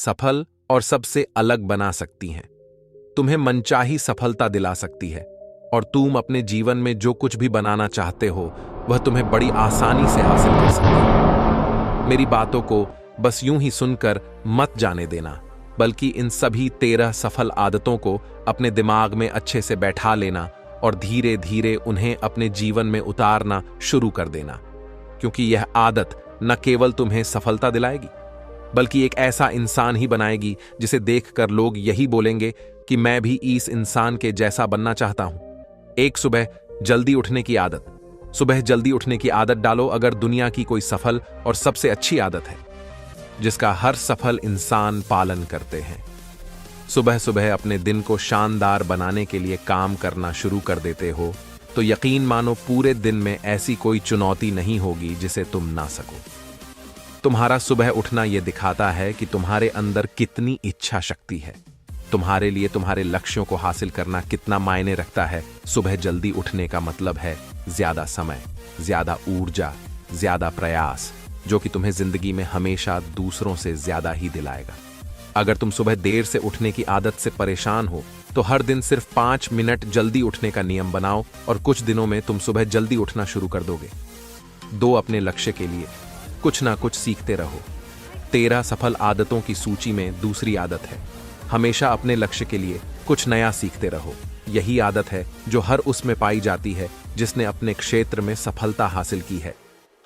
सफल और सबसे अलग बना सकती हैं। तुम्हें मनचाही सफलता दिला सकती है और तुम अपने जीवन में जो कुछ भी बनाना चाहते हो वह तुम्हें बड़ी आसानी से हासिल कर सकते हो। मेरी बातों को बस यूं ही सुनकर मत जाने देना, बल्कि इन सभी 13 सफल आदतों को अपने दिमाग में अच्छे से बैठा लेना और धीरे धीरे उन्हें अपने जीवन में उतारना शुरू कर देना, क्योंकि यह आदत न केवल तुम्हें सफलता दिलाएगी बल्कि एक ऐसा इंसान ही बनाएगी जिसे देखकर लोग यही बोलेंगे कि मैं भी इस इंसान के जैसा बनना चाहता हूं। एक सुबह जल्दी उठने की आदत। सुबह जल्दी उठने की आदत डालो अगर दुनिया की कोई सफल और सबसे अच्छी आदत है जिसका हर सफल इंसान पालन करते हैं। सुबह सुबह अपने दिन को शानदार बनाने के लिए काम करना शुरू कर देते हो तो यकीन मानो पूरे दिन में ऐसी कोई चुनौती नहीं होगी जिसे तुम ना सको। तुम्हारा सुबह उठना यह दिखाता है कि तुम्हारे अंदर कितनी इच्छा शक्ति है, तुम्हारे लिए तुम्हारे लक्ष्यों को हासिल करना कितना मायने रखता है। सुबह जल्दी उठने का मतलब है ज्यादा समय, ज्यादा ऊर्जा, ज्यादा प्रयास, जो कि तुम्हें जिंदगी में हमेशा दूसरों से ज्यादा ही दिलाएगा। अगर तुम सुबह देर से उठने की आदत से परेशान हो तो हर दिन सिर्फ 5 मिनट जल्दी उठने का नियम बनाओ और कुछ दिनों में तुम सुबह जल्दी उठना शुरू कर दोगे। दो अपने लक्ष्य के लिए कुछ ना कुछ सीखते रहो। 13 सफल आदतों की सूची में दूसरी आदत है हमेशा अपने लक्ष्य के लिए कुछ नया सीखते रहो। यही आदत है जो हर उसमें पाई जाती है जिसने अपने क्षेत्र में सफलता हासिल की है।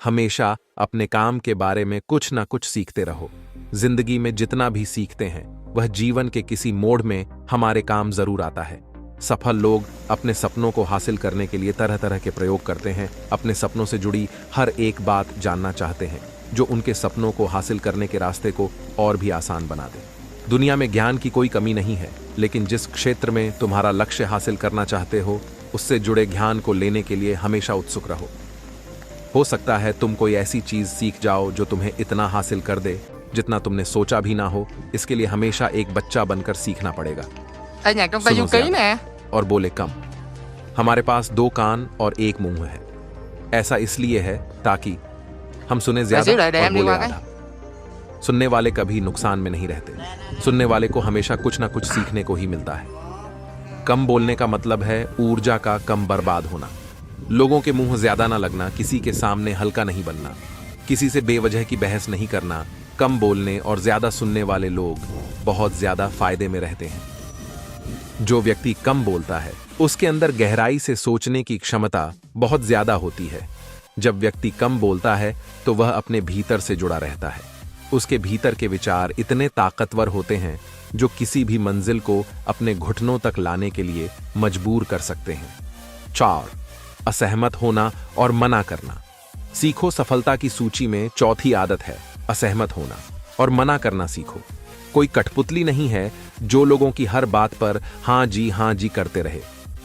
हमेशा अपने काम के बारे में कुछ ना कुछ सीखते रहो। जिंदगी में जितना भी सीखते हैं वह जीवन के किसी मोड़ में हमारे काम जरूर आता है। सफल लोग अपने सपनों को हासिल करने के लिए तरह तरह के प्रयोग करते हैं। अपने सपनों से जुड़ी हर एक बात जानना चाहते हैं जो उनके सपनों को हासिल करने के रास्ते को और भी आसान बना दे। दुनिया में ज्ञान की कोई कमी नहीं है, लेकिन जिस क्षेत्र में तुम्हारा लक्ष्य हासिल करना चाहते हो उससे जुड़े ज्ञान को लेने के लिए हमेशा उत्सुक रहो। हो सकता है तुम कोई ऐसी चीज सीख जाओ जो तुम्हें इतना हासिल कर दे जितना तुमने सोचा भी ना हो। इसके लिए हमेशा एक बच्चा बनकर सीखना पड़ेगा। nhạc trong tay सुनो du ký ज्यादा nè. और बोले कम। हमारे पास 2 कान और 1 मुंह है। ऐसा इसलिए है ताकि हम सुने ज्यादा xíu đợi और em đi बोले qua cái. आधा। सुनने वाले कभी नुकसान में नहीं रहते। सुनने वाले को हमेशा कुछ ना कुछ सीखने को ही मिलता है। कम बोलने का मतलब है ऊर्जा का कम बर्बाद होना। लोगों के मुंह ज्यादा ना लगना, किसी के सामने हल्का नहीं बनना, किसी से बेवजह की बहस नहीं करना। कम बोलने और ज्यादा सुनने वाले लोग बहुत ज्यादा फायदे में रहते हैं। जो व्यक्ति कम बोलता है उसके अंदर गहराई से सोचने की क्षमता बहुत ज्यादा होती है। जब व्यक्ति कम बोलता है तो वह अपने भीतर से जुड़ा रहता है। उसके भीतर के विचार इतने ताकतवर होते हैं जो किसी भी मंजिल को अपने घुटनों तक लाने के लिए मजबूर कर सकते हैं। 4. असहमत होना और मना करना। सीखो सफलता की सूची में चौथी आदत है असहमत होना और मना करना सीखो। कोई कठपुतली नहीं है जो लोगों की हर बात पर हाँ जी करते रहे।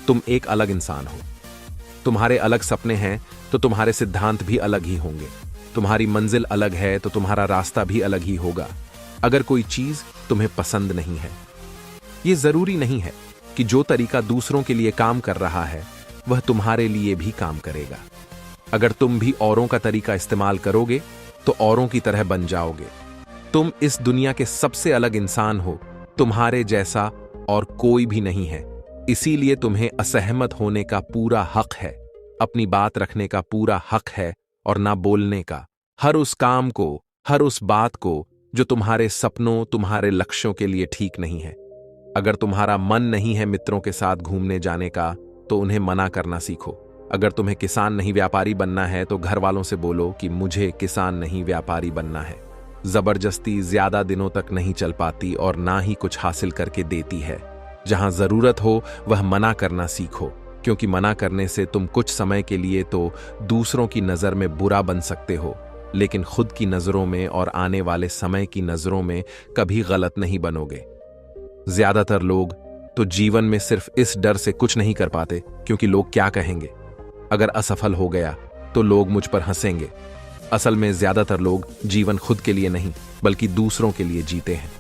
तुम एक अलग इंसान हो। तुम्हारे अलग सपने हैं तो तुम्हारे सिद्धांत भी अलग ही होंगे। तुम्हारी मंजिल अलग है तो तुम्हारा रास्ता भी अलग ही होगा। अगर कोई चीज तुम्हें पसंद नहीं है, यह जरूरी नहीं है कि जो तरीका दूसरों के लिए काम कर रहा है वह तुम्हारे लिए भी काम करेगा। अगर तुम भी औरों का तरीका इस्तेमाल करोगे तो औरों की तरह बन जाओगे। तुम इस दुनिया के सबसे अलग इंसान हो। तुम्हारे जैसा और कोई भी नहीं है। इसीलिए तुम्हें असहमत होने का पूरा हक है, अपनी बात रखने का पूरा हक है और ना बोलने का। हर उस काम को, हर उस बात को जो तुम्हारे सपनों, तुम्हारे लक्ष्यों के लिए ठीक नहीं है। अगर तुम्हारा मन नहीं है मित्रों के साथ घूमने जाने का तो उन्हें मना करना सीखो। अगर तुम्हें किसान नहीं व्यापारी बनना है तो घर वालों से बोलो कि मुझे किसान नहीं व्यापारी बनना है। जबरदस्ती ज्यादा दिनों तक नहीं चल पाती और ना ही कुछ हासिल करके देती है। जहां जरूरत हो वह मना करना सीखो, क्योंकि मना करने से तुम कुछ समय के लिए तो दूसरों की नजर में बुरा बन सकते हो, लेकिन खुद की नजरों में और आने वाले समय की नजरों में कभी गलत नहीं बनोगे। ज्यादातर लोग तो जीवन में सिर्फ इस डर से कुछ नहीं कर पाते क्योंकि लोग क्या कहेंगे। अगर असफल हो गया तो लोग मुझ पर हंसेंगे। असल में ज्यादातर लोग जीवन खुद के लिए नहीं बल्कि दूसरों के लिए जीते हैं,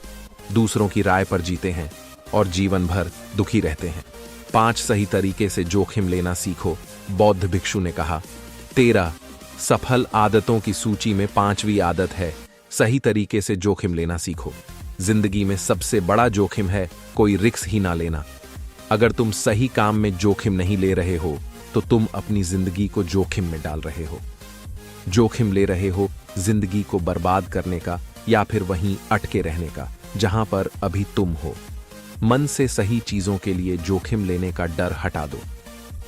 दूसरों की राय पर जीते हैं और जीवन भर दुखी रहते हैं। 5 सही तरीके से जोखिम लेना सीखो। बौद्ध भिक्षु ने कहा। 13 सफल आदतों की सूची में 5वीं आदत है सही तरीके से जोखिम लेना सीखो। जिंदगी में सबसे बड़ा जोखिम है कोई रिस्क ही ना लेना। अगर तुम सही काम में जोखिम नहीं ले रहे हो तो तुम अपनी जिंदगी को जोखिम में डाल रहे हो। जोखिम ले रहे हो जिंदगी को बर्बाद करने का या फिर वहीं अटके रहने का जहां पर अभी तुम हो। मन से सही चीजों के लिए जोखिम लेने का डर हटा दो,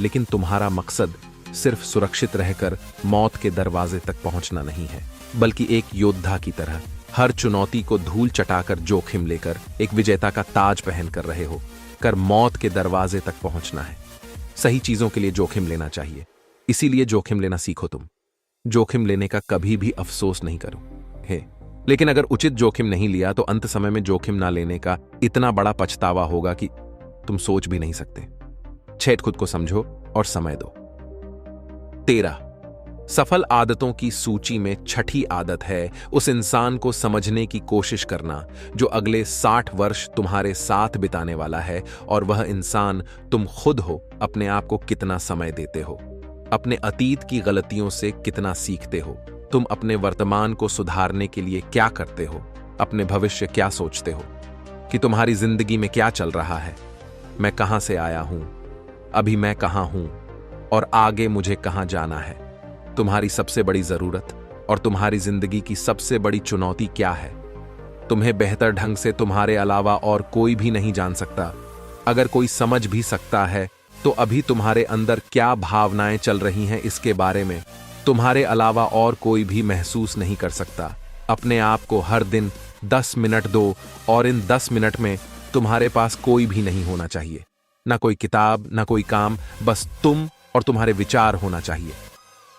लेकिन तुम्हारा मकसद सिर्फ सुरक्षित रहकर मौत के दरवाजे तक पहुंचना नहीं है, बल्कि एक योद्धा की तरह हर चुनौती को धूल चटाकर जोखिम लेकर एक विजेता का ताज पहन कर रहे हो कर मौत के दरवाजे तक पहुंचना है। सही चीजों के लिए जोखिम लेना चाहिए, इसीलिए जोखिम लेना सीखो। तुम जोखिम लेने का कभी भी अफसोस नहीं करो है, लेकिन अगर उचित जोखिम नहीं लिया तो अंत समय में जोखिम ना लेने का इतना बड़ा पछतावा होगा कि तुम सोच भी नहीं सकते। 6 खुद को समझो और समय दो। 13 सफल आदतों की सूची में छठी आदत है उस इंसान को समझने की कोशिश करना जो अगले 60 वर्ष तुम्हारे साथ बिताने वाला है, और वह इंसान तुम खुद हो। अपने आप को कितना समय देते हो, अपने अतीत की गलतियों से कितना सीखते हो, तुम अपने वर्तमान को सुधारने के लिए क्या करते हो, अपने भविष्य क्या सोचते हो कि तुम्हारी जिंदगी में क्या चल रहा है। मैं कहां से आया हूं, अभी मैं कहां हूं और आगे मुझे कहां जाना है। तुम्हारी सबसे बड़ी जरूरत और तुम्हारी जिंदगी की सबसे बड़ी चुनौती क्या है। तुम्हें बेहतर ढंग से तुम्हारे अलावा और कोई भी नहीं जान सकता। अगर कोई समझ भी सकता है तो अभी तुम्हारे अंदर क्या भावनाएं चल रही हैं इसके बारे में तुम्हारे अलावा और कोई भी महसूस नहीं कर सकता। अपने आप को हर दिन 10 मिनट दो, और इन 10 मिनट में तुम्हारे पास कोई भी नहीं होना चाहिए, ना कोई किताब, ना कोई काम, बस तुम और तुम्हारे विचार होना चाहिए।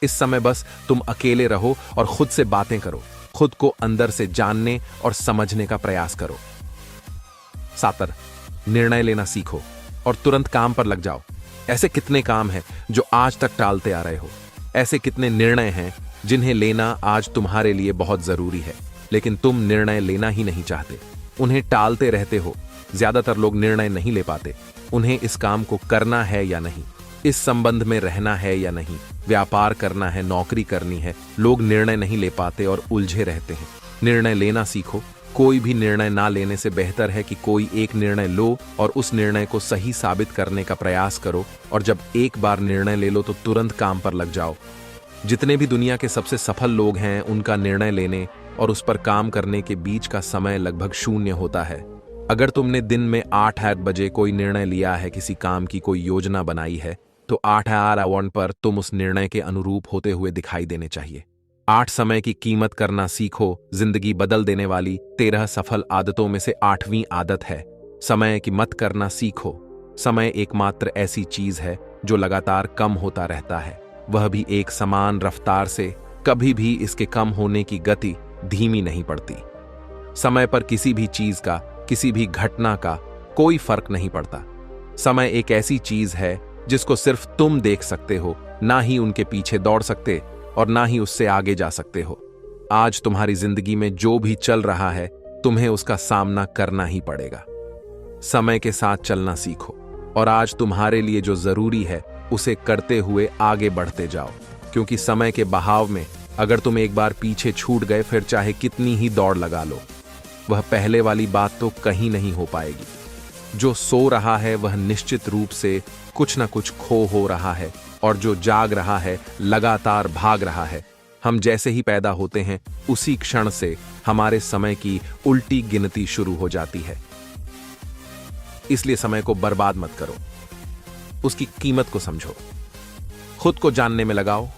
इस समय बस तुम अकेले रहो और खुद से बातें करो, खुद को अंदर से जानने और समझने का प्रयास करो। 7 निर्णय लेना सीखो और तुरंत काम पर लग जाओ। ऐसे कितने काम हैं जो आज तक टालते आ रहे हो, ऐसे कितने निर्णय हैं जिन्हें लेना आज तुम्हारे लिए बहुत जरूरी है, लेकिन तुम निर्णय लेना ही नहीं चाहते, उन्हें टालते रहते हो। ज्यादातर लोग निर्णय नहीं ले पाते, उन्हें इस काम को करना है या नहीं, इस संबंध में रहना है या नहीं, व्यापार करना है, नौकरी करनी है। लोग निर्णय नहीं ले पाते और उलझे रहते हैं। निर्णय लेना सीखो। कोई भी निर्णय ना लेने से बेहतर है कि कोई एक निर्णय लो और उस निर्णय को सही साबित करने का प्रयास करो, और जब एक बार निर्णय ले लो तो तुरंत काम पर लग जाओ। जितने भी दुनिया के सबसे सफल लोग हैं, उनका निर्णय लेने और उस पर काम करने के बीच का समय लगभग 0 होता है। अगर तुमने दिन में 8 बजे कोई निर्णय लिया है, किसी काम की कोई योजना बनाई है, तो 8 आवर पर तुम उस निर्णय के अनुरूप होते हुए दिखाई देने चाहिए। 8 समय की कीमत करना सीखो। जिंदगी बदल देने वाली 13 सफल आदतों में से 8वीं आदत है समय की मत करना सीखो। समय एकमात्र ऐसी चीज है जो लगातार कम होता रहता है, वह भी एक समान रफ्तार से। कभी भी इसके कम होने की गति धीमी नहीं पड़ती। समय पर किसी भी चीज का, किसी भी घटना का कोई फर्क नहीं पड़ता। समय एक ऐसी चीज है जिसको सिर्फ तुम देख सकते हो, ना ही उनके पीछे दौड़ सकते और ना ही उससे आगे जा सकते हो। आज तुम्हारी जिंदगी में जो भी चल रहा है, तुम्हें उसका सामना करना ही पड़ेगा। समय के साथ चलना सीखो और आज तुम्हारे लिए जो जरूरी है उसे करते हुए आगे बढ़ते जाओ, क्योंकि समय के बहाव में अगर तुम एक बार पीछे छूट गए, फिर चाहे कितनी ही दौड़ लगा लो, वह पहले वाली बात तो कहीं नहीं हो पाएगी। जो सो रहा है वह निश्चित रूप से कुछ ना कुछ खो हो रहा है, और जो जाग रहा है लगातार भाग रहा है। हम जैसे ही पैदा होते हैं उसी क्षण से हमारे समय की उल्टी गिनती शुरू हो जाती है। इसलिए समय को बर्बाद मत करो, उसकी कीमत को समझो, खुद को जानने में लगाओ।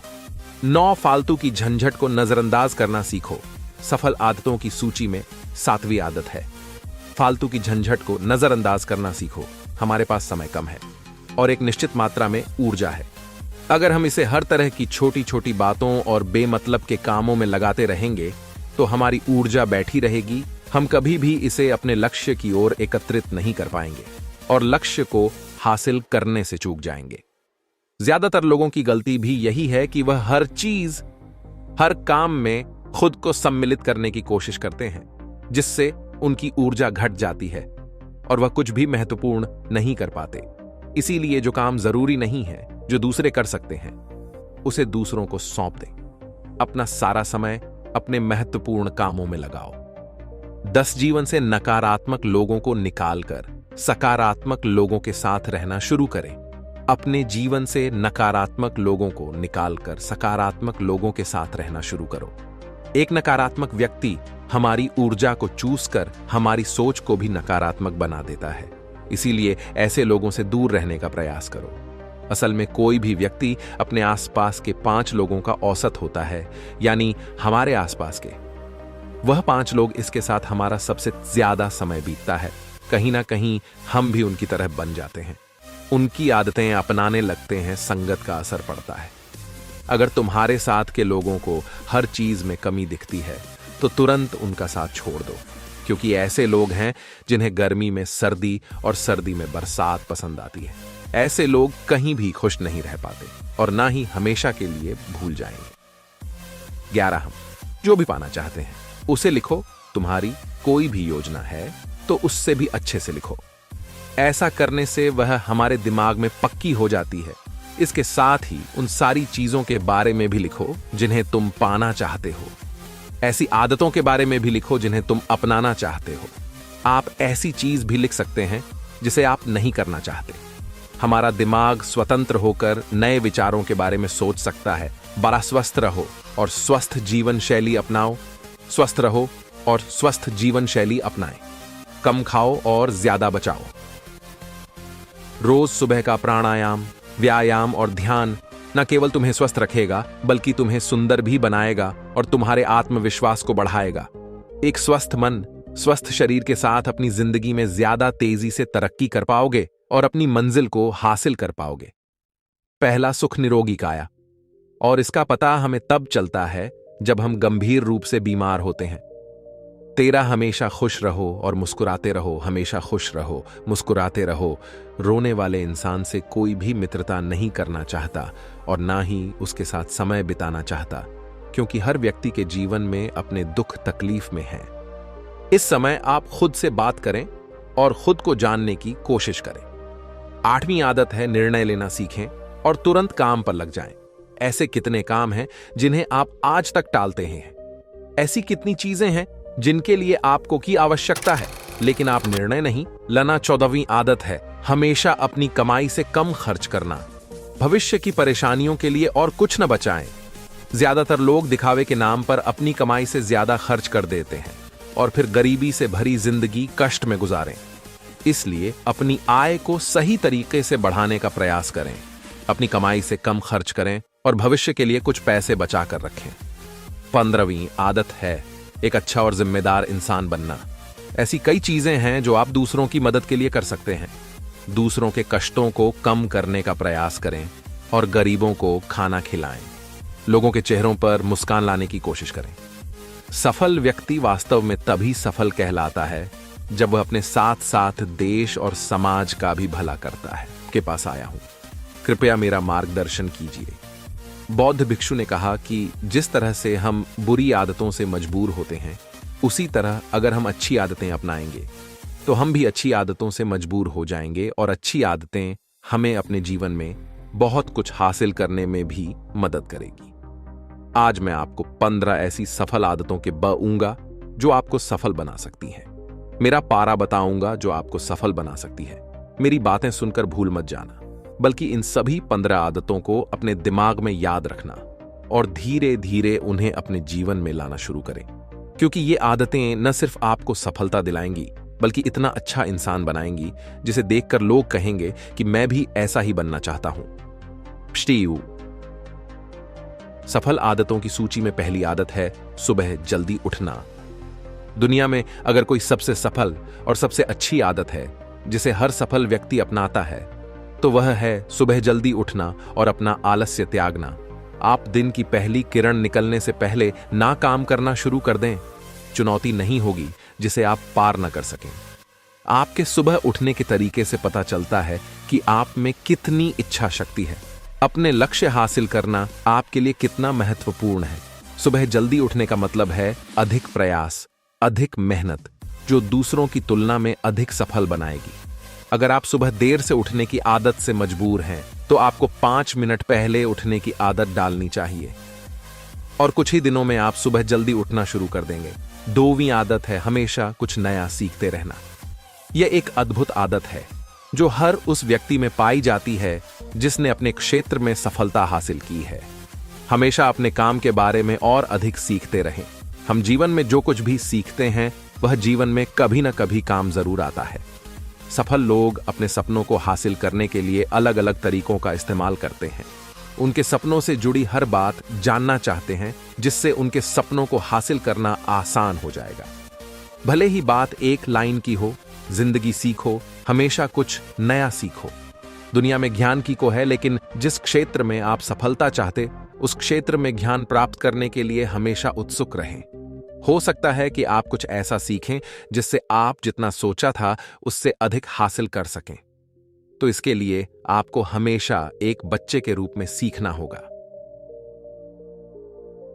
9 फालतू की झंझट को नजरअंदाज करना सीखो। सफल आदतों की सूची में 7वीं आदत है फालतू की झंझट को नजरअंदाज करना सीखो। हमारे पास समय कम है और एक निश्चित मात्रा में ऊर्जा है। अगर हम इसे हर तरह की छोटी छोटी बातों और बेमतलब के कामों में लगाते रहेंगे तो हमारी ऊर्जा बैठी रहेगी। हम कभी भी इसे अपने लक्ष्य की ओर एकत्रित नहीं कर पाएंगे और लक्ष्य को हासिल करने से चूक जाएंगे। ज्यादातर लोगों की गलती भी यही है कि वह हर चीज, हर काम में खुद को सम्मिलित करने की कोशिश करते हैं, जिससे उनकी ऊर्जा घट जाती है और वह कुछ भी महत्वपूर्ण नहीं कर पाते। इसीलिए जो काम जरूरी नहीं है, जो दूसरे कर सकते हैं, उसे दूसरों को सौंप दें। अपना सारा समय अपने महत्वपूर्ण कामों में लगाओ। 10 जीवन से नकारात्मक लोगों को निकालकर सकारात्मक लोगों के साथ रहना शुरू करें। अपने जीवन से नकारात्मक लोगों को निकालकर सकारात्मक लोगों के साथ रहना शुरू करो। एक नकारात्मक व्यक्ति हमारी ऊर्जा को चूस कर हमारी सोच को भी नकारात्मक बना देता है। इसीलिए ऐसे लोगों से दूर रहने का प्रयास करो। असल में कोई भी व्यक्ति अपने आसपास के 5 लोगों का औसत होता है, यानी हमारे आसपास के वह 5 लोग इसके साथ हमारा सबसे ज्यादा समय बीतता है। कहीं ना कहीं हम भी उनकी तरह बन जाते हैं, उनकी आदतें अपनाने लगते हैं, संगत का असर पड़ता है। अगर तुम्हारे साथ के लोगों को हर चीज में कमी दिखती है तो तुरंत उनका साथ छोड़ दो, क्योंकि ऐसे लोग हैं जिन्हें गर्मी में सर्दी और सर्दी में बरसात पसंद आती है। ऐसे लोग कहीं भी खुश नहीं रह पाते और ना ही हमेशा के लिए भूल जाएंगे। 11 हम जो भी पाना चाहते हैं उसे लिखो। तुम्हारी कोई भी योजना है तो उससे भी अच्छे से लिखो। ऐसा करने से वह हमारे दिमाग में पक्की हो जाती है। इसके साथ ही उन सारी चीजों के बारे में भी लिखो जिन्हें तुम पाना चाहते हो। ऐसी आदतों के बारे में भी लिखो जिन्हें तुम अपनाना चाहते हो। आप ऐसी चीज भी लिख सकते हैं जिसे आप नहीं करना चाहते। हमारा दिमाग स्वतंत्र होकर नए विचारों के बारे में सोच सकता है। बड़ा स्वस्थ रहो और स्वस्थ जीवन शैली अपनाओ। स्वस्थ रहो और स्वस्थ जीवन शैली अपनाएं। कम खाओ और ज्यादा बचाओ। रोज सुबह का प्राणायाम, व्यायाम और ध्यान न केवल तुम्हें स्वस्थ रखेगा बल्कि तुम्हें सुंदर भी बनाएगा और तुम्हारे आत्मविश्वास को बढ़ाएगा। एक स्वस्थ मन, स्वस्थ शरीर के साथ अपनी जिंदगी में ज्यादा तेजी से तरक्की कर पाओगे और अपनी मंजिल को हासिल कर पाओगे। पहला सुख निरोगी काया, और इसका पता हमें तब चलता है जब हम गंभीर रूप से बीमार होते हैं। 13 हमेशा खुश रहो और मुस्कुराते रहो। हमेशा खुश रहो, मुस्कुराते रहो। रोने वाले इंसान से कोई भी मित्रता नहीं करना चाहता और ना ही उसके साथ समय बिताना चाहता, क्योंकि हर व्यक्ति के जीवन में अपने दुख तकलीफ में है। इस समय आप खुद से बात करें और खुद को जानने की कोशिश करें। 8वीं आदत है निर्णय लेना सीखें और तुरंत काम पर लग जाएं। ऐसे कितने काम हैं जिन्हें आप आज तक टालते हैं। ऐसी कितनी चीजें हैं जिनके लिए आपको की आवश्यकता है लेकिन आप निर्णय नहीं लेना। 14वीं आदत है हमेशा अपनी कमाई से कम खर्च करना। भविष्य की परेशानियों के लिए और कुछ न बचाएं। ज्यादातर लोग दिखावे के नाम पर अपनी कमाई से ज्यादा खर्च कर देते हैं और फिर गरीबी से भरी जिंदगी कष्ट में गुजारें। इसलिए अपनी आय को सही तरीके से बढ़ाने का प्रयास करें। अपनी कमाई से कम खर्च करें और भविष्य के लिए कुछ पैसे बचा कर रखें। 15वीं आदत है एक अच्छा और जिम्मेदार इंसान बनना। ऐसी कई चीजें हैं जो आप दूसरों की मदद के लिए कर सकते हैं। दूसरों के कष्टों को कम करने का प्रयास करें और गरीबों को खाना खिलाएं। लोगों के चेहरों पर मुस्कान लाने की कोशिश करें। सफल व्यक्ति वास्तव में तभी सफल कहलाता है जब वह अपने साथ साथ देश और समाज का भी भला करता है। के पास आया हूं, कृपया मेरा मार्गदर्शन कीजिए। बौद्ध भिक्षु ने कहा कि जिस तरह से हम बुरी आदतों से मजबूर होते हैं, उसी तरह अगर हम अच्छी आदतें अपनाएंगे तो हम भी अच्छी आदतों से मजबूर हो जाएंगे और अच्छी आदतें हमें अपने जीवन में बहुत कुछ हासिल करने में भी मदद करेगी। आज मैं आपको 15 ऐसी सफल आदतों के बताऊंगा जो आपको सफल बना सकती हैं। मेरा पारा बताऊंगा जो आपको सफल बना सकती है। मेरी बातें सुनकर भूल मत जाना, बल्कि इन सभी 15 आदतों को अपने दिमाग में याद रखना और धीरे धीरे उन्हें अपने जीवन में लाना शुरू करें, क्योंकि ये आदतें न सिर्फ आपको सफलता दिलाएंगी बल्कि इतना अच्छा इंसान बनाएंगी जिसे देखकर लोग कहेंगे कि मैं भी ऐसा ही बनना चाहता हूं। सफल आदतों की सूची में पहली आदत है सुबह जल्दी उठना। दुनिया में अगर कोई सबसे सफल और सबसे अच्छी आदत है जिसे हर सफल व्यक्ति अपनाता है तो वह है सुबह जल्दी उठना और अपना आलस्य त्यागना। आप दिन की पहली किरण निकलने से पहले ना काम करना शुरू कर दें। चुनौती नहीं होगी जिसे आप पार न कर सकें। आपके सुबह उठने के तरीके से पता चलता है कि आप में कितनी इच्छा शक्ति है। अपने लक्ष्य हासिल करना आपके लिए कितना महत्वपूर्ण है। सुबह जल्दी उठने का मतलब है अधिक प्रयास, अधिक मेहनत, जो दूसरों की तुलना में अधिक सफल बनाएगी। अगर आप सुबह देर से उठने की आदत से मजबूर हैं तो आपको 5 मिनट पहले उठने की आदत डालनी चाहिए और कुछ ही दिनों में आप सुबह जल्दी उठना शुरू कर देंगे। दोवीं आदत है हमेशा कुछ नया सीखते रहना। यह एक अद्भुत आदत है जो हर उस व्यक्ति में पाई जाती है जिसने अपने क्षेत्र में सफलता हासिल की है। हमेशा अपने काम के बारे में और अधिक सीखते रहें। हम जीवन में जो कुछ भी सीखते हैं वह जीवन में कभी न कभी काम जरूर आता है। सफल लोग अपने सपनों को हासिल करने के लिए अलग अलग तरीकों का इस्तेमाल करते हैं। उनके सपनों से जुड़ी हर बात जानना चाहते हैं जिससे उनके सपनों को हासिल करना आसान हो जाएगा। भले ही बात एक लाइन की हो, जिंदगी सीखो, हमेशा कुछ नया सीखो। दुनिया में ज्ञान की को है, लेकिन जिस क्षेत्र में आप सफलता चाहते उस क्षेत्र में ज्ञान प्राप्त करने के लिए हमेशा उत्सुक रहें। हो सकता है कि आप कुछ ऐसा सीखें जिससे आप जितना सोचा था उससे अधिक हासिल कर सकें। तो इसके लिए आपको हमेशा एक बच्चे के रूप में सीखना होगा।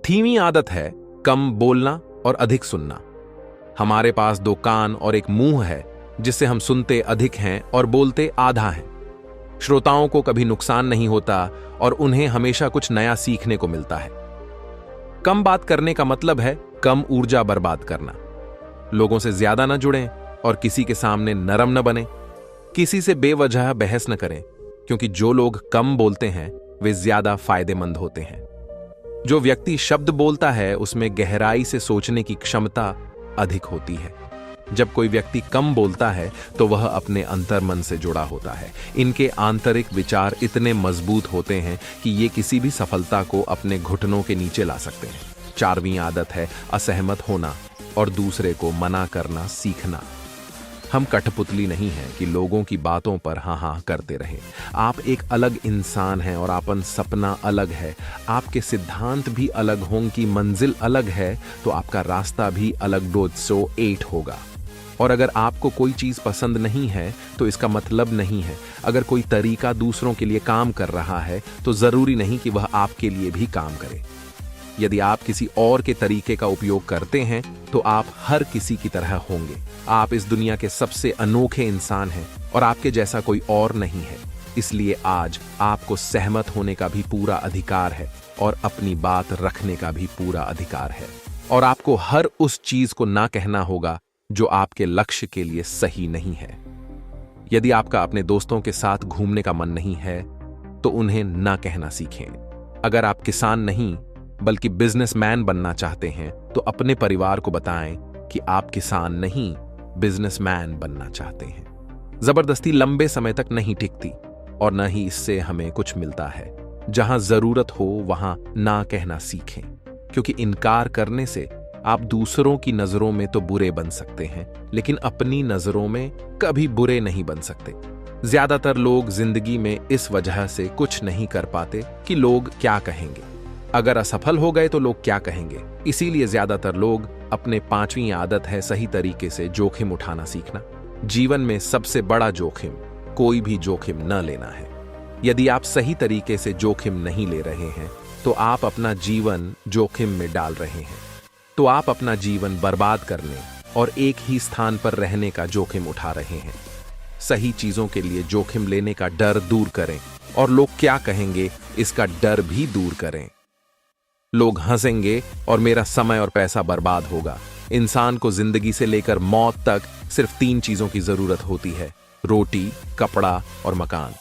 3वीं आदत है कम बोलना और अधिक सुनना। हमारे पास 2 कान और एक मुंह है जिससे हम सुनते अधिक हैं और बोलते आधा हैं। श्रोताओं को कभी नुकसान नहीं होता और उन्हें हमेशा कुछ नया सीखने को मिलता है। कम बात करने का मतलब है कम ऊर्जा बर्बाद करना। लोगों से ज्यादा न जुड़ें और किसी के सामने नरम न बने। किसी से बेवजह बहस न करें, क्योंकि जो लोग कम बोलते हैं वे ज्यादा फायदेमंद होते हैं। जो व्यक्ति शब्द बोलता है उसमें गहराई से सोचने की क्षमता अधिक होती है। जब कोई व्यक्ति कम बोलता है तो वह अपने अंतर्मन से जुड़ा होता है। इनके आंतरिक विचार इतने मजबूत होते हैं कि ये किसी भी सफलता को अपने घुटनों के नीचे ला सकते हैं। 4वीं आदत है असहमत होना और दूसरे को मना करना सीखना। हम कठपुतली नहीं हैं कि लोगों की बातों पर हाँ हाँ करते रहें। आप एक अलग इंसान हैं और आपन सपना अलग है। आपके सिद्धांत भी अलग होंगी, मंजिल अलग है तो आपका रास्ता भी अलग 208 होगा। और अगर आपको कोई चीज पसंद नहीं है तो इसका मतलब नहीं है। अगर कोई तरीका दूसरों के लिए काम कर रहा है तो जरूरी नहीं कि वह आपके लिए भी काम करे। यदि आप किसी और के तरीके का उपयोग करते हैं तो आप हर किसी की तरह होंगे। आप इस दुनिया के सबसे अनोखे इंसान हैं और आपके जैसा कोई और नहीं है। इसलिए आज आपको सहमत होने का भी पूरा अधिकार है और अपनी बात रखने का भी पूरा अधिकार है। और आपको हर उस चीज को ना कहना होगा जो आपके लक्ष्य के लिए सही नहीं है। यदि आपका अपने दोस्तों के साथ घूमने का मन नहीं है तो उन्हें ना कहना सीखें। अगर आप किसान नहीं बल्कि बिजनेसमैन बनना चाहते हैं तो अपने परिवार को बताएं कि आप किसान नहीं बिजनेसमैन बनना चाहते हैं। जबरदस्ती लंबे समय तक नहीं टिकती और न ही इससे हमें कुछ मिलता है। जहां जरूरत हो वहां ना कहना सीखें, क्योंकि इनकार करने से आप दूसरों की नजरों में तो बुरे बन सकते हैं लेकिन अपनी नजरों में कभी बुरे नहीं बन सकते। ज्यादातर लोग जिंदगी में इस वजह से कुछ नहीं कर पाते कि लोग क्या कहेंगे। अगर असफल हो गए तो लोग क्या कहेंगे। इसीलिए ज्यादातर लोग अपने 5वीं आदत है सही तरीके से जोखिम उठाना सीखना। जीवन में सबसे बड़ा जोखिम कोई भी जोखिम न लेना है। यदि आप सही तरीके से जोखिम नहीं ले रहे हैं तो आप अपना जीवन जोखिम में डाल रहे हैं। तो आप अपना जीवन बर्बाद करने और एक ही स्थान पर रहने का जोखिम उठा रहे हैं। सही चीजों के लिए जोखिम लेने का डर दूर करें और लोग क्या कहेंगे इसका डर भी दूर करें। लोग हंसेंगे और मेरा समय और पैसा बर्बाद होगा। इंसान को जिंदगी से लेकर मौत तक सिर्फ 3 चीजों की जरूरत होती है, रोटी, कपड़ा और मकान।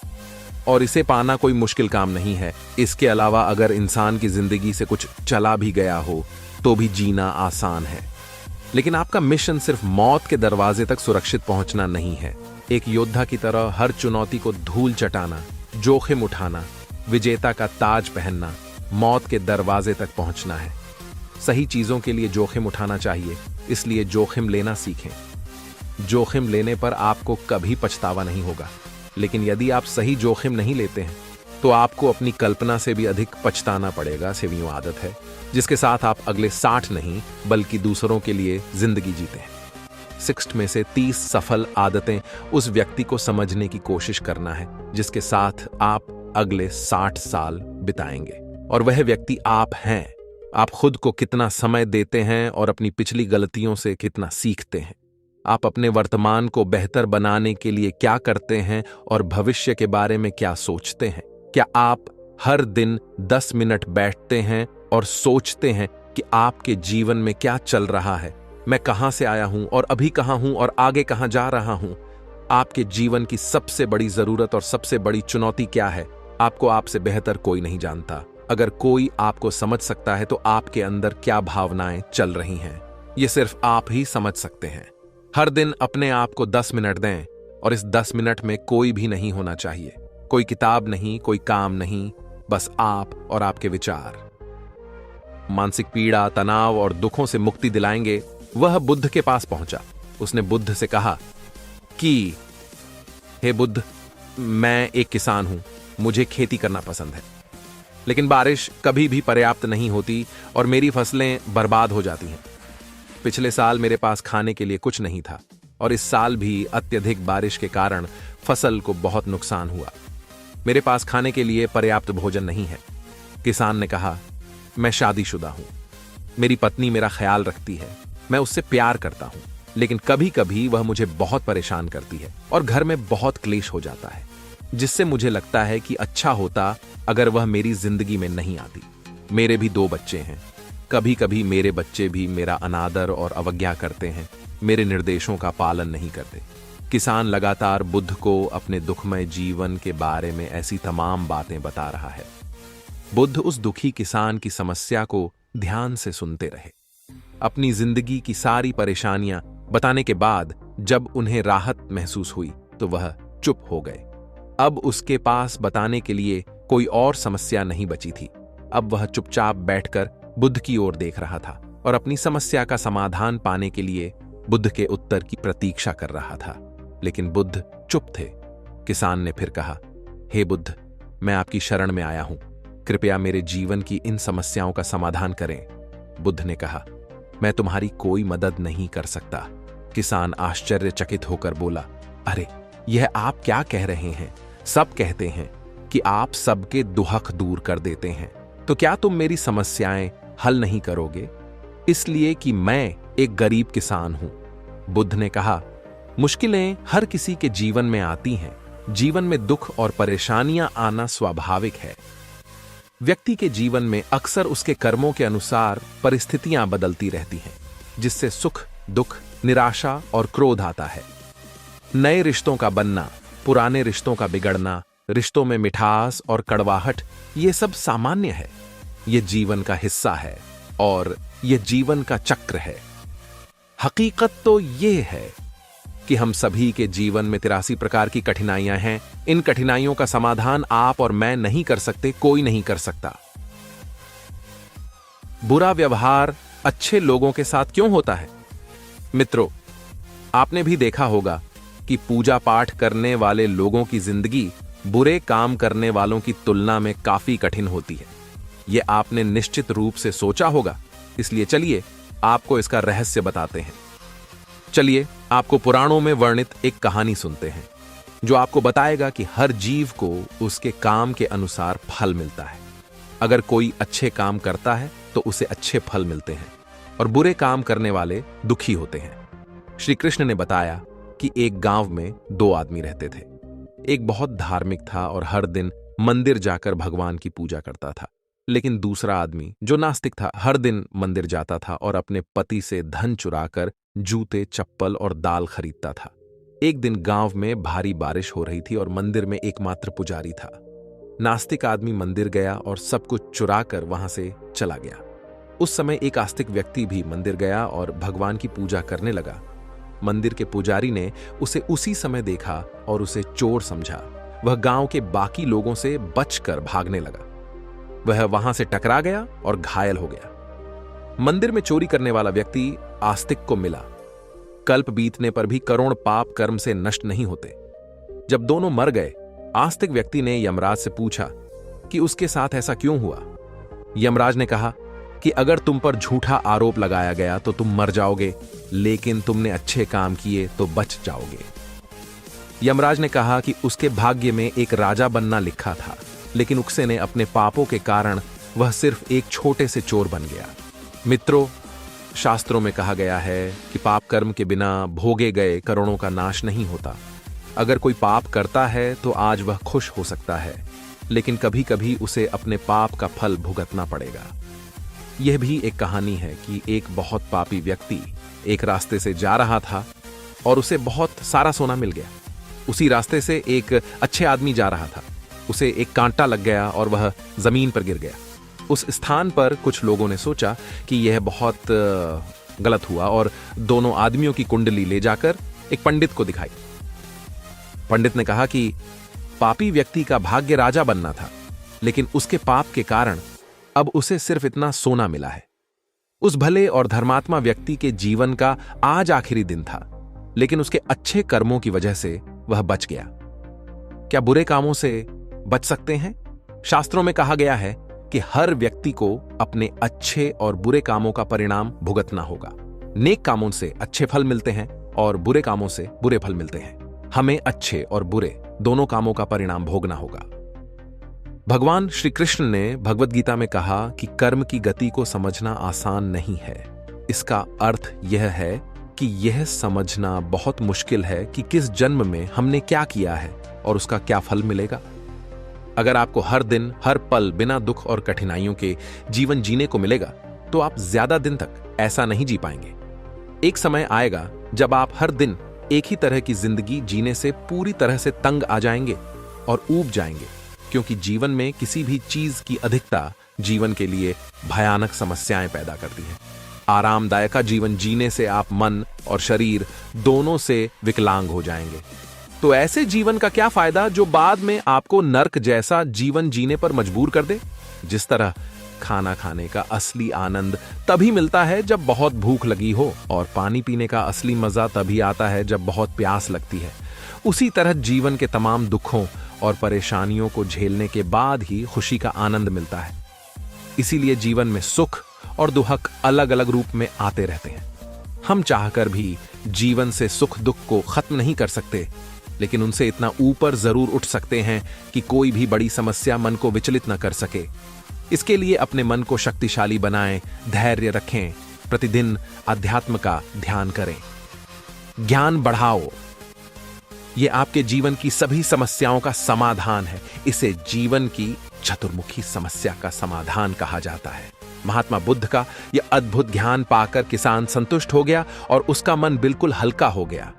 और इसे पाना कोई मुश्किल काम नहीं है। इसके अलावा अगर इंसान की जिंदगी से कुछ चला भी गया हो तो भी जीना आसान है। लेकिन आपका मिशन सिर्फ मौत के दरवाजे तक सुरक्षित पहुंचना नहीं है। एक योद्धा की तरह हर चुनौती को धूल चटाना, जोखिम उठाना, विजेता का ताज पहनना, मौत के दरवाजे तक पहुंचना है। सही चीजों के लिए जोखिम उठाना चाहिए, इसलिए जोखिम लेना सीखें। जोखिम लेने पर आपको कभी पछतावा नहीं होगा, लेकिन यदि आप सही जोखिम नहीं लेते हैं तो आपको अपनी कल्पना से भी अधिक पछताना पड़ेगा। 6वीं आदत है जिसके साथ आप अगले 60 नहीं बल्कि दूसरों के लिए जिंदगी जीते हैं। 6 में से 30 सफल आदतें उस व्यक्ति को समझने की कोशिश करना है जिसके साथ आप अगले 60 साल बिताएंगे। और वह व्यक्ति आप हैं। आप खुद को कितना समय देते हैं और अपनी पिछली गलतियों से कितना सीखते हैं। आप अपने वर्तमान को बेहतर बनाने के लिए क्या करते हैं और भविष्य के बारे में क्या सोचते हैं। क्या आप हर दिन 10 मिनट बैठते हैं और सोचते हैं कि आपके जीवन में क्या चल रहा है, मैं कहां से आया हूं और अभी कहां हूं और आगे कहां जा रहा हूं। आपके जीवन की सबसे बड़ी जरूरत और सबसे बड़ी चुनौती क्या है, आपको आपसे बेहतर कोई नहीं जानता। अगर कोई आपको समझ सकता है तो आपके अंदर क्या भावनाएं चल रही हैं, ये सिर्फ आप ही समझ सकते हैं। हर दिन अपने आप को 10 मिनट दें और इस 10 मिनट में कोई भी नहीं होना चाहिए, कोई किताब नहीं, कोई काम नहीं, बस आप और आपके विचार। मानसिक पीड़ा, तनाव और दुखों से मुक्ति दिलाएंगे। वह बुद्ध के पास पहुंचा। उसने बुद्ध से कहा कि हे बुद्ध, मैं एक किसान हूं, मुझे खेती करना पसंद है, लेकिन बारिश कभी भी पर्याप्त नहीं होती और मेरी फसलें बर्बाद हो जाती हैं। पिछले साल मेरे पास खाने के लिए कुछ नहीं था और इस साल भी अत्यधिक बारिश के कारण फसल को बहुत नुकसान हुआ। मेरे पास खाने के लिए पर्याप्त भोजन नहीं है। किसान ने कहा, मैं शादीशुदा हूं, मेरी पत्नी मेरा ख्याल रखती है, मैं उससे प्यार करता हूं, लेकिन कभी कभी वह मुझे बहुत परेशान करती है और घर में बहुत क्लेश हो जाता है, जिससे मुझे लगता है कि अच्छा होता अगर वह मेरी जिंदगी में नहीं आती। मेरे भी 2 बच्चे हैं। कभी कभी मेरे बच्चे भी मेरा अनादर और अवज्ञा करते हैं, मेरे निर्देशों का पालन नहीं करते। किसान लगातार बुद्ध को अपने दुखमय जीवन के बारे में ऐसी तमाम बातें बता रहा है। बुद्ध उस दुखी किसान की समस्या को ध्यान से सुनते रहे। अपनी जिंदगी की सारी परेशानियां बताने के बाद जब उन्हें राहत महसूस हुई तो वह चुप हो गए। अब उसके पास बताने के लिए कोई और समस्या नहीं बची थी। अब वह चुपचाप बैठकर बुद्ध की ओर देख रहा था और अपनी समस्या का समाधान पाने के लिए बुद्ध के उत्तर की प्रतीक्षा कर रहा था। लेकिन बुद्ध चुप थे। किसान ने फिर कहा, हे बुद्ध, मैं आपकी शरण में आया हूं, कृपया मेरे जीवन की इन समस्याओं का समाधान करें। बुद्ध ने कहा, मैं तुम्हारी कोई मदद नहीं कर सकता। किसान आश्चर्यचकित होकर बोला, अरे यह आप क्या कह रहे हैं? सब कहते हैं कि आप सबके दुख दूर कर देते हैं, तो क्या तुम मेरी समस्याएं हल नहीं करोगे? इसलिए कि मैं एक गरीब किसान हूं। बुद्ध ने कहा, मुश्किलें हर किसी के जीवन में आती हैं। जीवन में दुख और परेशानियां आना स्वाभाविक है। व्यक्ति के जीवन में अक्सर उसके कर्मों के अनुसार परिस्थितियां बदलती रहती हैं, जिससे सुख, दुख, निराशा और क्रोध आता है। नए रिश्तों का बनना, पुराने रिश्तों का बिगड़ना, रिश्तों में मिठास और कड़वाहट, ये सब सामान्य है। ये जीवन का हिस्सा है और ये जीवन का चक्र है। हकीकत तो ये है कि हम सभी के जीवन में 83 प्रकार की कठिनाइयां हैं। इन कठिनाइयों का समाधान आप और मैं नहीं कर सकते, कोई नहीं कर सकता। बुरा व्यवहार अच्छे लोगों के साथ क्यों होता है? मित्रों, आपने भी देखा होगा कि पूजा पाठ करने वाले लोगों की जिंदगी बुरे काम करने वालों की तुलना में काफी कठिन होती है। यह आपने निश्चित रूप से सोचा होगा, इसलिए चलिए आपको इसका रहस्य बताते हैं। चलिए आपको पुराणों में वर्णित एक कहानी सुनते हैं, जो आपको बताएगा कि हर जीव को उसके काम के अनुसार फल मिलता है। अगर कोई अच्छे काम करता है तो उसे अच्छे फल मिलते हैं और बुरे काम करने वाले दुखी होते हैं। श्री कृष्ण ने बताया कि एक गांव में 2 आदमी रहते थे। एक बहुत धार्मिक था और हर दिन मंदिर जाकर भगवान की पूजा करता था, लेकिन दूसरा आदमी जो नास्तिक था, हर दिन मंदिर जाता था और अपने पति से धन चुराकर जूते, चप्पल और दाल खरीदता था। एक दिन गांव में भारी बारिश हो रही थी और मंदिर में एकमात्र पुजारी था। नास्तिक आदमी मंदिर गया और सब कुछ चुरा कर वहां से चला गया। उस समय एक आस्तिक व्यक्ति भी मंदिर गया और भगवान की पूजा करने लगा। मंदिर के पुजारी ने उसे उसी समय देखा और उसे चोर समझा। वह गांव के बाकी लोगों से बचकर भागने लगा। वह वहां से टकरा गया और घायल हो गया। मंदिर में चोरी करने वाला व्यक्ति आस्तिक को मिला। कल्प बीतने पर भी करोड़ पाप कर्म से नष्ट नहीं होते। जब दोनों मर गए, आस्तिक व्यक्ति ने यमराज से पूछा कि उसके साथ ऐसा क्यों हुआ। यमराज ने कहा कि अगर तुम पर झूठा आरोप लगाया गया तो तुम मर जाओगे, लेकिन तुमने अच्छे काम किए तो बच जाओगे। यमराज ने कहा कि उसके भाग्य में एक राजा बनना लिखा था, लेकिन उकसे ने अपने पापों के कारण वह सिर्फ एक छोटे से चोर बन गया। मित्रों, शास्त्रों में कहा गया है कि पाप कर्म के बिना भोगे गए करोड़ों का नाश नहीं होता। अगर कोई पाप करता है तो आज वह खुश हो सकता है, लेकिन कभी कभी उसे अपने पाप का फल भुगतना पड़ेगा। यह भी एक कहानी है कि एक बहुत पापी व्यक्ति एक रास्ते से जा रहा था और उसे बहुत सारा सोना मिल गया। उसी रास्ते से एक अच्छे आदमी जा रहा था, उसे एक कांटा लग गया और वह जमीन पर गिर गया। उस स्थान पर कुछ लोगों ने सोचा कि यह बहुत गलत हुआ और दोनों आदमियों की कुंडली ले जाकर एक पंडित को दिखाई। पंडित ने कहा कि पापी व्यक्ति का भाग्य राजा बनना था, लेकिन उसके पाप के कारण अब उसे सिर्फ इतना सोना मिला है। उस भले और धर्मात्मा व्यक्ति के जीवन का आज आखिरी दिन था, लेकिन उसके अच्छे कर्मों की वजह से वह बच गया। क्या बुरे कामों से बच सकते हैं? शास्त्रों में कहा गया है कि हर व्यक्ति को अपने अच्छे और बुरे कामों का परिणाम भुगतना होगा। नेक कामों से अच्छे फल मिलते हैं और बुरे कामों से बुरे फल मिलते हैं। हमें अच्छे और बुरे दोनों कामों का परिणाम भोगना होगा। भगवान श्री कृष्ण ने भगवद गीता में कहा कि कर्म की गति को समझना आसान नहीं है। इसका अर्थ यह है कि यह समझना बहुत मुश्किल है कि किस जन्म में हमने क्या किया है और उसका क्या फल मिलेगा। अगर आपको हर दिन हर पल बिना दुख और कठिनाइयों के जीवन जीने को मिलेगा, तो आप ज्यादा दिन तक ऐसा नहीं जी पाएंगे। एक समय आएगा जब आप हर दिन एक ही तरह की जिंदगी जीने से पूरी तरह से तंग आ जाएंगे और ऊब जाएंगे, क्योंकि जीवन में किसी भी चीज की अधिकता जीवन के लिए भयानक समस्याएं पैदा करती है। आरामदायक जीवन जीने से आप मन और शरीर दोनों से विकलांग हो जाएंगे। तो ऐसे जीवन का क्या फायदा जो बाद में आपको नर्क जैसा जीवन जीने पर मजबूर कर दे? जिस तरह खाना खाने का असली आनंद तभी मिलता है जब बहुत भूख लगी हो, और पानी पीने का असली मजा तभी आता है जब बहुत प्यास लगती है, उसी तरह जीवन के तमाम दुखों और परेशानियों को झेलने के बाद ही खुशी का आनंद मिलता है। इसीलिए जीवन में सुख और दुख अलग अलग रूप में आते रहते हैं। हम चाहकर भी जीवन से सुख दुख को खत्म नहीं कर सकते, लेकिन उनसे इतना ऊपर जरूर उठ सकते हैं कि कोई भी बड़ी समस्या मन को विचलित न कर सके। इसके लिए अपने मन को शक्तिशाली बनाएं, धैर्य रखें, प्रतिदिन अध्यात्म का ध्यान करें, ज्ञान बढ़ाओ। ये आपके जीवन की सभी समस्याओं का समाधान है। इसे जीवन की चतुर्मुखी समस्या का समाधान कहा जाता है। महात्मा बुद्ध का यह अद्भुत ज्ञान पाकर किसान संतुष्ट हो गया और उसका मन बिल्कुल हल्का हो गया।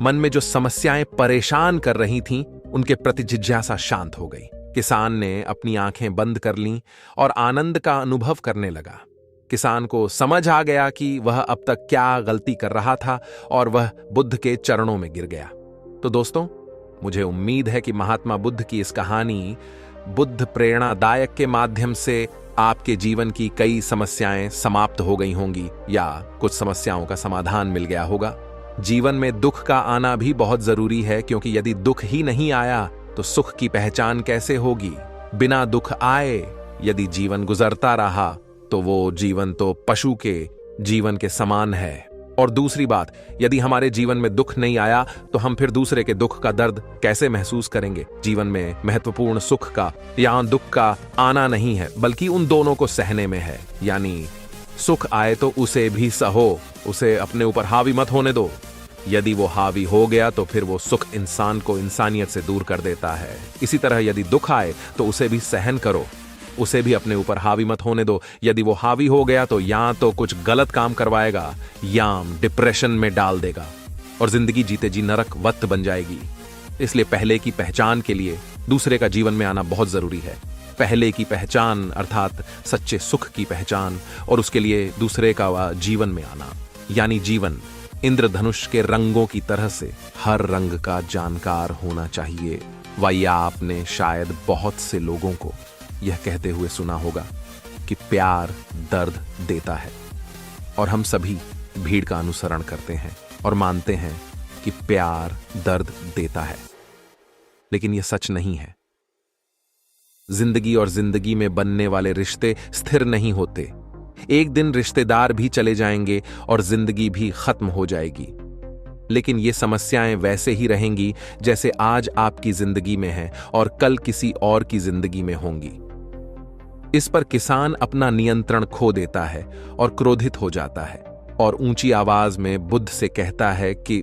मन में जो समस्याएं परेशान कर रही थीं, उनके प्रति जिज्ञासा शांत हो गई। किसान ने अपनी आंखें बंद कर लीं और आनंद का अनुभव करने लगा। किसान को समझ आ गया कि वह अब तक क्या गलती कर रहा था और वह बुद्ध के चरणों में गिर गया। तो दोस्तों, मुझे उम्मीद है कि महात्मा बुद्ध की इस कहानी बुद्ध प्रेरणादायक के माध्यम से आपके जीवन की कई समस्याएं समाप्त हो गई होंगी या कुछ समस्याओं का समाधान मिल गया होगा। जीवन में दुख का आना भी बहुत जरूरी है, क्योंकि यदि दुख ही नहीं आया तो सुख की पहचान कैसे होगी। बिना दुख आए यदि जीवन गुजरता रहा तो वो जीवन तो पशु के जीवन के समान है। और दूसरी बात, यदि हमारे जीवन में दुख नहीं आया तो हम फिर दूसरे के दुख का दर्द कैसे महसूस करेंगे। जीवन में महत्वपूर्ण सुख का या दुख का आना नहीं है, बल्कि उन दोनों को सहने में है। यानी सुख आए तो उसे भी सहो, उसे अपने ऊपर हावी मत होने दो। यदि वो हावी हो गया तो फिर वो सुख इंसान को इंसानियत से दूर कर देता है। इसी तरह यदि दुख आए तो उसे भी सहन करो, उसे भी अपने ऊपर हावी मत होने दो। यदि वो हावी हो गया तो या तो कुछ गलत काम करवाएगा या डिप्रेशन में डाल देगा और जिंदगी जीते जी नरक वत बन जाएगी। इसलिए पहले की पहचान के लिए दूसरे का जीवन में आना बहुत जरूरी है। पहले की पहचान अर्थात सच्चे सुख की पहचान, और उसके लिए दूसरे का जीवन में आना। यानी जीवन इंद्रधनुष के रंगों की तरह से हर रंग का जानकार होना चाहिए। या आपने शायद बहुत से लोगों को यह कहते हुए सुना होगा कि प्यार दर्द देता है, और हम सभी भीड़ का अनुसरण करते हैं और मानते हैं कि प्यार दर्द देता है, लेकिन यह सच नहीं है। जिंदगी और जिंदगी में बनने वाले रिश्ते स्थिर नहीं होते। एक दिन रिश्तेदार भी चले जाएंगे और जिंदगी भी खत्म हो जाएगी, लेकिन ये समस्याएं वैसे ही रहेंगी जैसे आज आपकी जिंदगी में है और कल किसी और की जिंदगी में होंगी। इस पर किसान अपना नियंत्रण खो देता है और क्रोधित हो जाता है और ऊंची आवाज में बुद्ध से कहता है कि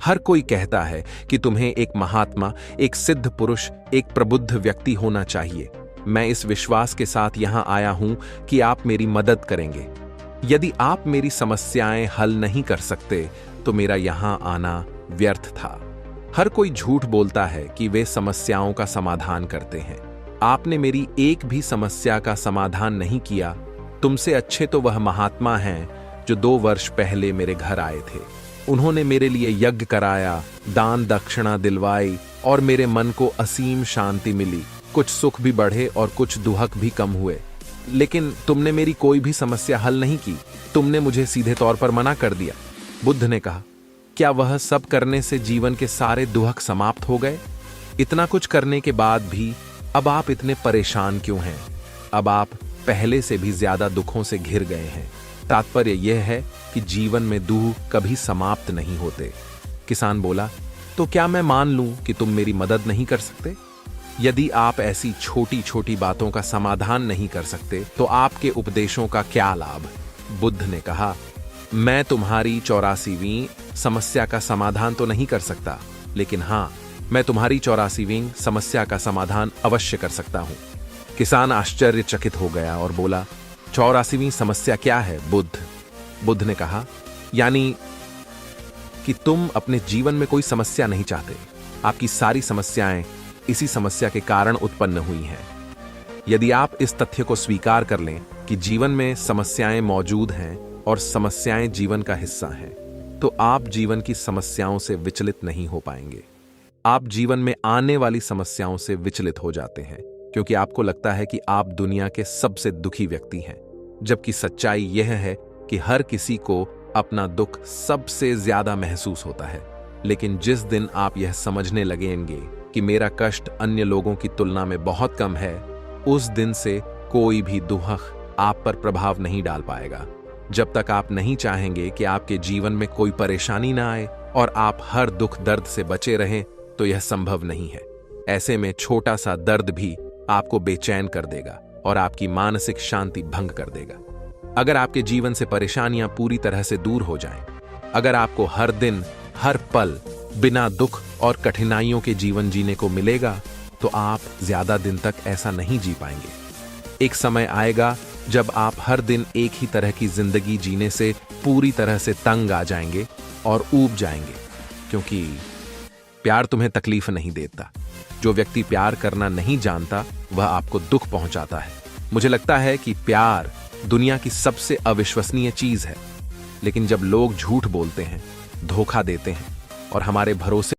हर कोई कहता है कि तुम्हें एक महात्मा, एक सिद्ध पुरुष, एक प्रबुद्ध व्यक्ति होना चाहिए। मैं इस विश्वास के साथ यहां आया हूं कि आप मेरी मदद करेंगे। यदि आप मेरी समस्याएं हल नहीं कर सकते तो मेरा यहां आना व्यर्थ था। हर कोई झूठ बोलता है कि वे समस्याओं का समाधान करते हैं। आपने मेरी एक भी समस्या का समाधान नहीं किया। तुमसे अच्छे तो वह महात्मा हैं जो 2 वर्ष पहले मेरे घर आए थे। उन्होंने मेरे लिए यज्ञ कराया, दान दक्षिणा दिलवाई और मेरे मन को असीम शांति मिली। कुछ सुख भी बढ़े और कुछ दुहक भी कम हुए। लेकिन तुमने मेरी कोई भी समस्या हल नहीं की। तुमने मुझे सीधे तौर पर मना कर दिया। बुद्ध ने कहा, क्या वह सब करने से जीवन के सारे दुहक समाप्त हो गए? इतना कुछ करने के बाद भी अब आप इतने परेशान क्यों हैं? अब आप पहले से भी ज्यादा दुखों से घिर गए हैं। तात्पर्य यह है कि जीवन में दुख कभी समाप्त नहीं होते। किसान बोला, तो क्या मैं मान लूं कि तुम मेरी मदद नहीं कर सकते? यदि आप ऐसी छोटी छोटी बातों का समाधान नहीं कर सकते तो आपके उपदेशों का क्या लाभ? बुद्ध ने कहा, मैं तुम्हारी 84वीं समस्या का समाधान तो नहीं कर सकता, लेकिन हां, मैं तुम्हारी 84वीं समस्या का समाधान अवश्य कर सकता हूं। किसान आश्चर्यचकित हो गया और बोला, 84वीं समस्या क्या है बुद्ध? बुद्ध ने कहा, यानी कि तुम अपने जीवन में कोई समस्या नहीं चाहते। आपकी सारी समस्याएं इसी समस्या के कारण उत्पन्न हुई हैं। यदि आप इस तथ्य को स्वीकार कर लें कि जीवन में समस्याएं मौजूद हैं और समस्याएं जीवन का हिस्सा हैं, तो आप जीवन की समस्याओं से विचलित नहीं हो पाएंगे। आप जीवन में आने वाली समस्याओं से विचलित हो जाते हैं क्योंकि आपको लगता है कि आप दुनिया के सबसे दुखी व्यक्ति हैं, जबकि सच्चाई यह है कि हर किसी को अपना दुख सबसे ज्यादा महसूस होता है। लेकिन जिस दिन आप यह समझने लगेंगे कि मेरा कष्ट अन्य लोगों की तुलना में बहुत कम है, उस दिन से कोई भी दुख आप पर प्रभाव नहीं डाल पाएगा। जब तक आप नहीं चाहेंगे कि आपके जीवन में कोई परेशानी ना आए और आप हर दुख दर्द से बचे रहें, तो यह संभव नहीं है। ऐसे में छोटा सा दर्द भी आपको बेचैन कर देगा और आपकी मानसिक शांति भंग कर देगा। अगर आपके जीवन से परेशानियां पूरी तरह से दूर हो जाएं, अगर आपको हर दिन हर पल बिना दुख और कठिनाइयों के जीवन जीने को मिलेगा, तो आप ज्यादा दिन तक ऐसा नहीं जी पाएंगे। एक समय आएगा जब आप हर दिन एक ही तरह की जिंदगी जीने से पूरी तरह से तंग आ जाएंगे और ऊब जाएंगे, क्योंकि प्यार तुम्हें तकलीफ नहीं देता। जो व्यक्ति प्यार करना नहीं जानता, वह आपको दुख पहुंचाता है। मुझे लगता है कि प्यार दुनिया की सबसे अविश्वसनीय चीज है, लेकिन जब लोग झूठ बोलते हैं, धोखा देते हैं और हमारे भरोसे